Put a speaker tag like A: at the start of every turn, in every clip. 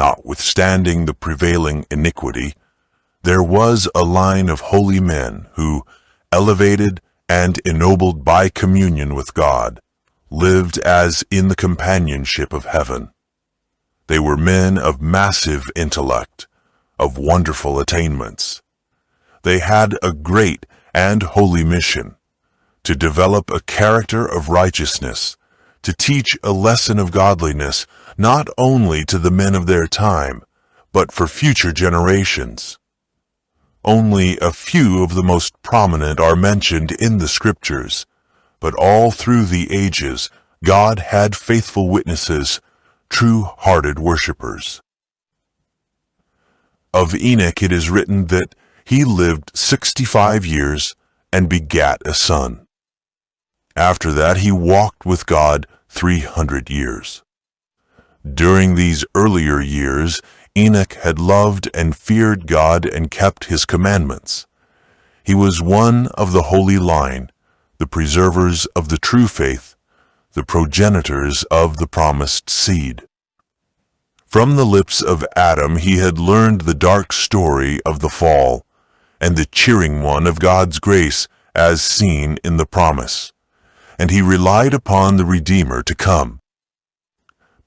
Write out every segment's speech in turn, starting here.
A: notwithstanding the prevailing iniquity, there was a line of holy men who, elevated and ennobled by communion with God, lived as in the companionship of heaven. They were men of massive intellect, of wonderful attainments. They had a great and holy mission, to develop a character of righteousness, to teach a lesson of godliness not only to the men of their time, but for future generations. Only a few of the most prominent are mentioned in the Scriptures, but all through the ages God had faithful witnesses, true-hearted worshippers. Of Enoch it is written that he lived 65 years and begat a son. After that he walked with God 300 years. During these earlier years, Enoch had loved and feared God and kept his commandments. He was one of the holy line, the preservers of the true faith, the progenitors of the promised seed. From the lips of Adam he had learned the dark story of the fall, and the cheering one of God's grace as seen in the promise, and he relied upon the Redeemer to come.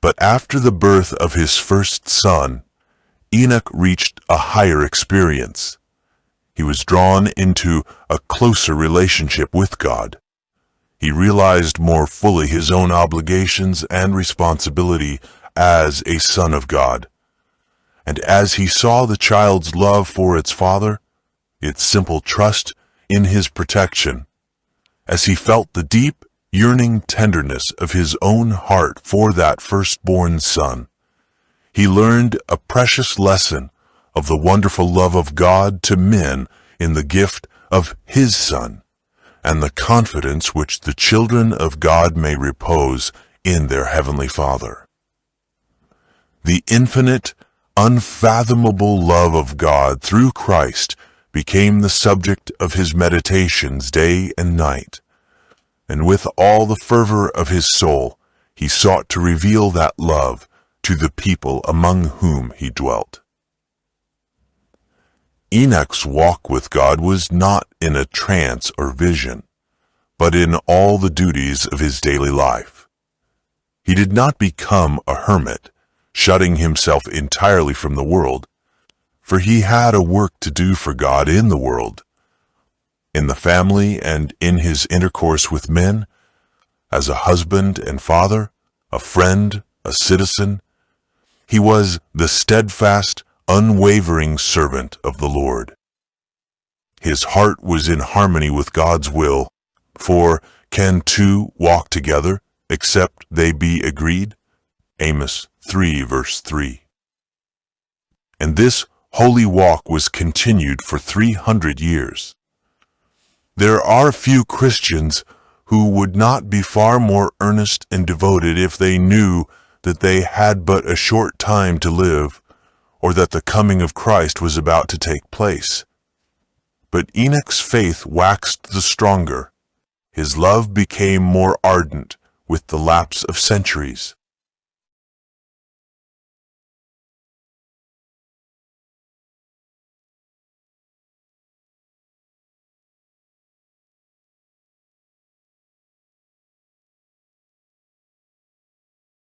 A: But after the birth of his first son, Enoch reached a higher experience. He was drawn into a closer relationship with God. He realized more fully his own obligations and responsibility as a son of God. And as he saw the child's love for its father, its simple trust in his protection, as he felt the deep, yearning tenderness of his own heart for that firstborn son, he learned a precious lesson of the wonderful love of God to men in the gift of his Son, and the confidence which the children of God may repose in their Heavenly Father. The infinite, unfathomable love of God through Christ became the subject of his meditations day and night, and with all the fervor of his soul he sought to reveal that love to the people among whom he dwelt. Enoch's walk with God was not in a trance or vision, but in all the duties of his daily life. He did not become a hermit, shutting himself entirely from the world, for he had a work to do for God in the world, in the family and in his intercourse with men, as a husband and father, a friend, a citizen. He was the steadfast, unwavering servant of the Lord. His heart was in harmony with God's will, for can two walk together except they be agreed? Amos 3 verse 3. And this holy walk was continued for 300 years. There are few Christians who would not be far more earnest and devoted if they knew that they had but a short time to live, or that the coming of Christ was about to take place. But Enoch's faith waxed the stronger. His love became more ardent with the lapse of centuries.